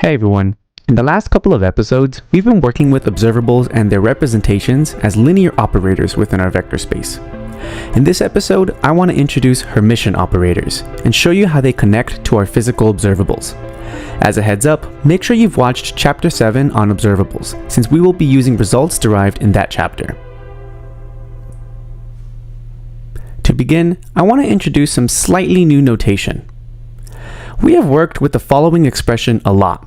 Hey everyone! In the last couple of episodes, we've been working with observables and their representations as linear operators within our vector space. In this episode, I want to introduce Hermitian operators and show you how they connect to our physical observables. As a heads up, make sure you've watched Chapter 7 on observables, since we will be using results derived in that chapter. To begin, I want to introduce some slightly new notation. We have worked with the following expression a lot.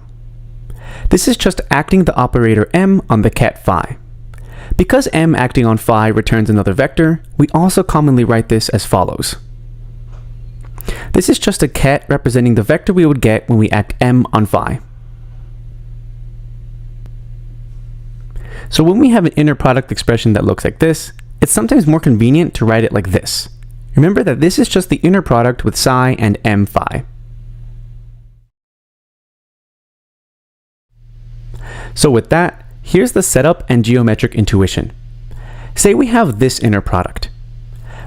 This is just acting the operator m on the ket phi. Because m acting on phi returns another vector, we also commonly write this as follows. This is just a ket representing the vector we would get when we act m on phi. So when we have an inner product expression that looks like this, it's sometimes more convenient to write it like this. Remember that this is just the inner product with psi and m phi. So with that, here's the setup and geometric intuition. Say we have this inner product.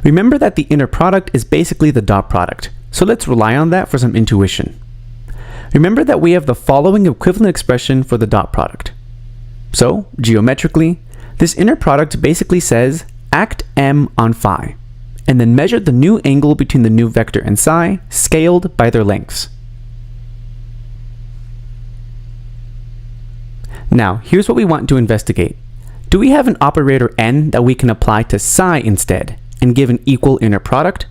Remember that the inner product is basically the dot product, so let's rely on that for some intuition. Remember that we have the following equivalent expression for the dot product. So, geometrically, this inner product basically says act m on phi, and then measure the new angle between the new vector and psi, scaled by their lengths. Now, here's what we want to investigate. Do we have an operator n that we can apply to psi instead, and give an equal inner product?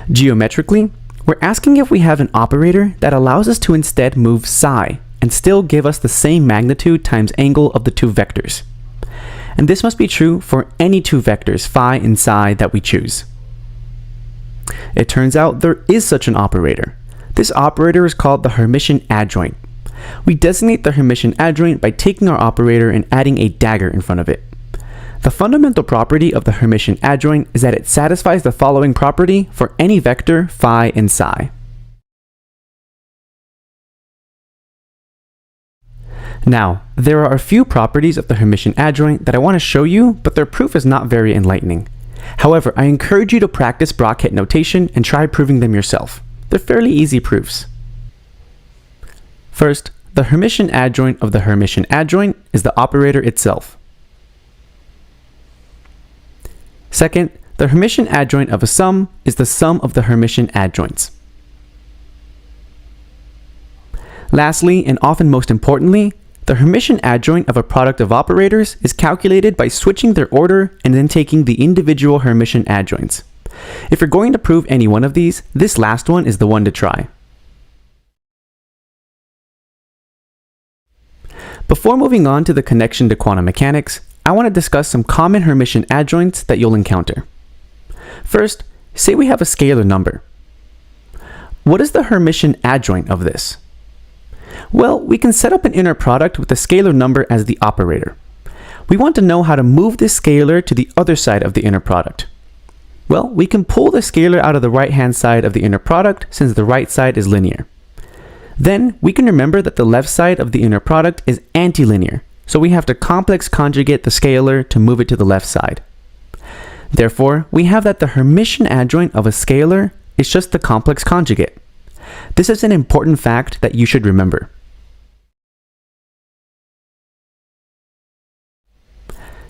Geometrically, we're asking if we have an operator that allows us to instead move psi, and still give us the same magnitude times angle of the two vectors. And this must be true for any two vectors, phi and psi, that we choose. It turns out there is such an operator. This operator is called the Hermitian adjoint. We designate the Hermitian adjoint by taking our operator and adding a dagger in front of it. The fundamental property of the Hermitian adjoint is that it satisfies the following property for any vector phi and psi. Now, there are a few properties of the Hermitian adjoint that I want to show you, but their proof is not very enlightening. However, I encourage you to practice bracket notation and try proving them yourself. They're fairly easy proofs. First, the Hermitian adjoint of the Hermitian adjoint is the operator itself. Second, the Hermitian adjoint of a sum is the sum of the Hermitian adjoints. Lastly, and often most importantly, the Hermitian adjoint of a product of operators is calculated by switching their order and then taking the individual Hermitian adjoints. If you're going to prove any one of these, this last one is the one to try. Before moving on to the connection to quantum mechanics, I want to discuss some common Hermitian adjoints that you'll encounter. First, say we have a scalar number. What is the Hermitian adjoint of this? Well, we can set up an inner product with the scalar number as the operator. We want to know how to move this scalar to the other side of the inner product. Well, we can pull the scalar out of the right-hand side of the inner product since the right side is linear. Then, we can remember that the left side of the inner product is antilinear, so we have to complex conjugate the scalar to move it to the left side. Therefore, we have that the Hermitian adjoint of a scalar is just the complex conjugate. This is an important fact that you should remember.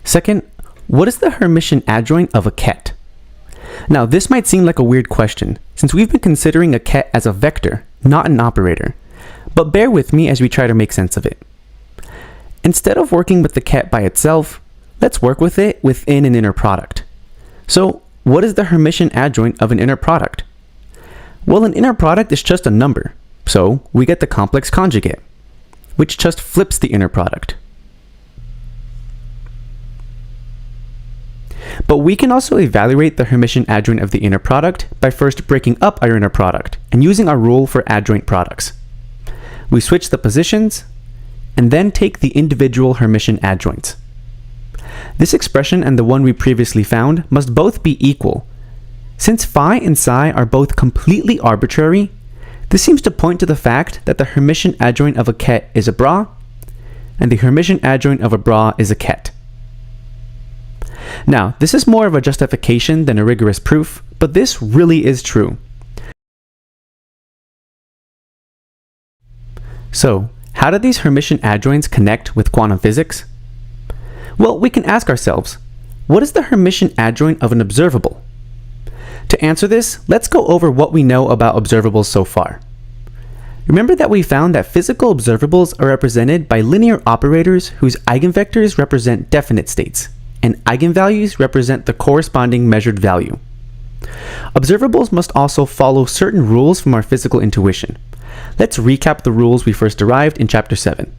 Second, what is the Hermitian adjoint of a ket? Now, this might seem like a weird question, since we've been considering a ket as a vector, not an operator, but bear with me as we try to make sense of it. Instead of working with the ket by itself, let's work with it within an inner product. So, what is the Hermitian adjoint of an inner product? Well, an inner product is just a number, so we get the complex conjugate, which just flips the inner product. But we can also evaluate the Hermitian adjoint of the inner product by first breaking up our inner product and using our rule for adjoint products. We switch the positions and then take the individual Hermitian adjoints. This expression and the one we previously found must both be equal. Since phi and psi are both completely arbitrary, this seems to point to the fact that the Hermitian adjoint of a ket is a bra, and the Hermitian adjoint of a bra is a ket. Now, this is more of a justification than a rigorous proof, but this really is true. So, how do these Hermitian adjoints connect with quantum physics? Well, we can ask ourselves, what is the Hermitian adjoint of an observable? To answer this, let's go over what we know about observables so far. Remember that we found that physical observables are represented by linear operators whose eigenvectors represent definite states, and eigenvalues represent the corresponding measured value. Observables must also follow certain rules from our physical intuition. Let's recap the rules we first derived in Chapter 7.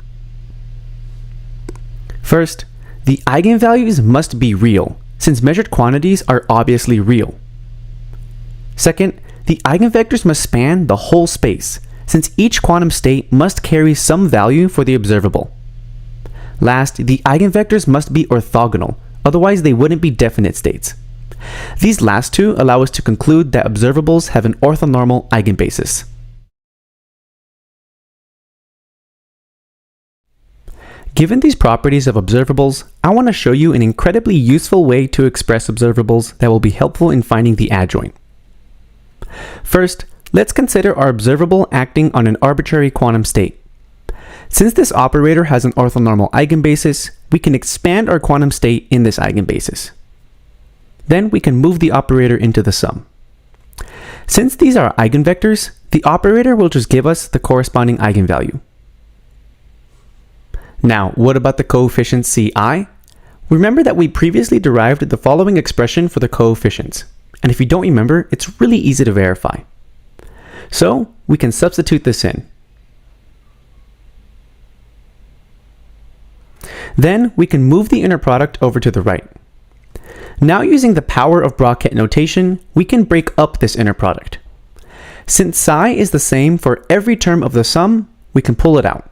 First, the eigenvalues must be real, since measured quantities are obviously real. Second, the eigenvectors must span the whole space, since each quantum state must carry some value for the observable. Last, the eigenvectors must be orthogonal, otherwise they wouldn't be definite states. These last two allow us to conclude that observables have an orthonormal eigenbasis. Given these properties of observables, I want to show you an incredibly useful way to express observables that will be helpful in finding the adjoint. First, let's consider our observable acting on an arbitrary quantum state. Since this operator has an orthonormal eigenbasis, we can expand our quantum state in this eigenbasis. Then we can move the operator into the sum. Since these are eigenvectors, the operator will just give us the corresponding eigenvalue. Now, what about the coefficient Ci? Remember that we previously derived the following expression for the coefficients. And if you don't remember, it's really easy to verify. So, we can substitute this in. Then, we can move the inner product over to the right. Now, using the power of bracket notation, we can break up this inner product. Since psi is the same for every term of the sum, we can pull it out.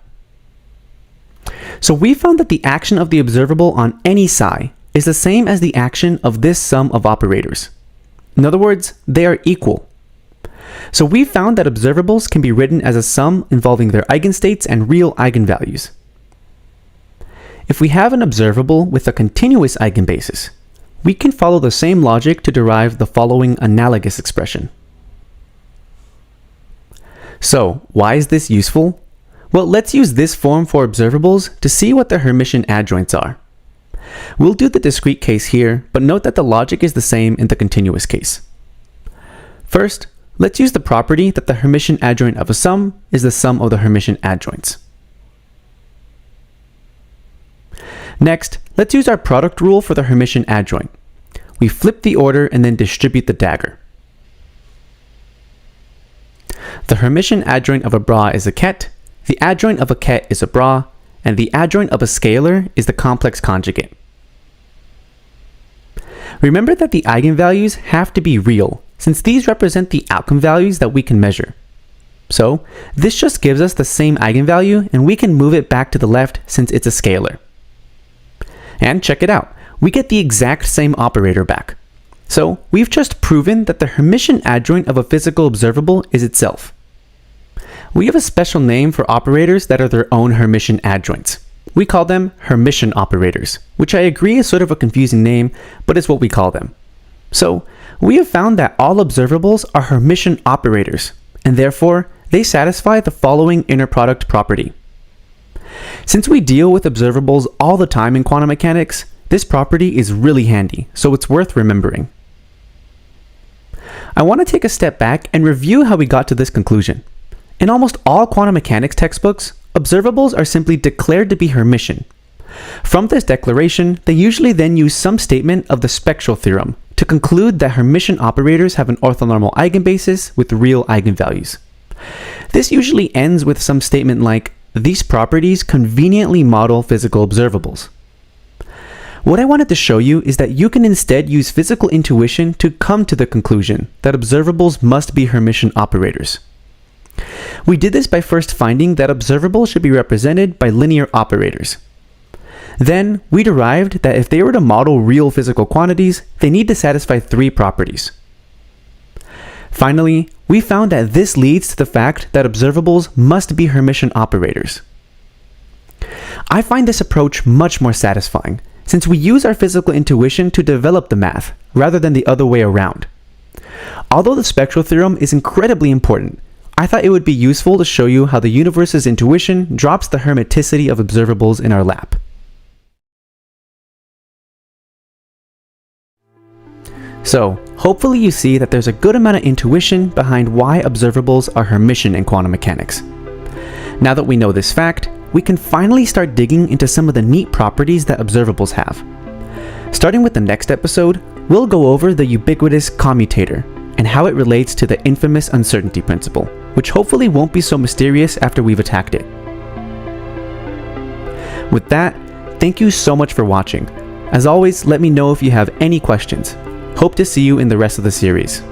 So we found that the action of the observable on any psi is the same as the action of this sum of operators. In other words, they are equal. So we found that observables can be written as a sum involving their eigenstates and real eigenvalues. If we have an observable with a continuous eigenbasis, we can follow the same logic to derive the following analogous expression. So, why is this useful? Well, let's use this form for observables to see what the Hermitian adjoints are. We'll do the discrete case here, but note that the logic is the same in the continuous case. First, let's use the property that the Hermitian adjoint of a sum is the sum of the Hermitian adjoints. Next, let's use our product rule for the Hermitian adjoint. We flip the order and then distribute the dagger. The Hermitian adjoint of a bra is a ket, the adjoint of a ket is a bra, and the adjoint of a scalar is the complex conjugate. Remember that the eigenvalues have to be real, since these represent the outcome values that we can measure. So, this just gives us the same eigenvalue, and we can move it back to the left since it's a scalar. And check it out, we get the exact same operator back. So, we've just proven that the Hermitian adjoint of a physical observable is itself. We have a special name for operators that are their own Hermitian adjoints. We call them Hermitian operators, which I agree is sort of a confusing name, but it's what we call them. So, we have found that all observables are Hermitian operators, and therefore, they satisfy the following inner product property. Since we deal with observables all the time in quantum mechanics, this property is really handy, so it's worth remembering. I want to take a step back and review how we got to this conclusion. In almost all quantum mechanics textbooks, observables are simply declared to be Hermitian. From this declaration, they usually then use some statement of the spectral theorem to conclude that Hermitian operators have an orthonormal eigenbasis with real eigenvalues. This usually ends with some statement like, these properties conveniently model physical observables. What I wanted to show you is that you can instead use physical intuition to come to the conclusion that observables must be Hermitian operators. We did this by first finding that observables should be represented by linear operators. Then, we derived that if they were to model real physical quantities, they need to satisfy three properties. Finally, we found that this leads to the fact that observables must be Hermitian operators. I find this approach much more satisfying, since we use our physical intuition to develop the math, rather than the other way around. Although the spectral theorem is incredibly important, I thought it would be useful to show you how the universe's intuition drops the hermeticity of observables in our lap. So, hopefully you see that there's a good amount of intuition behind why observables are Hermitian in quantum mechanics. Now that we know this fact, we can finally start digging into some of the neat properties that observables have. Starting with the next episode, we'll go over the ubiquitous commutator and how it relates to the infamous uncertainty principle, which hopefully won't be so mysterious after we've attacked it. With that, thank you so much for watching. As always, let me know if you have any questions. Hope to see you in the rest of the series.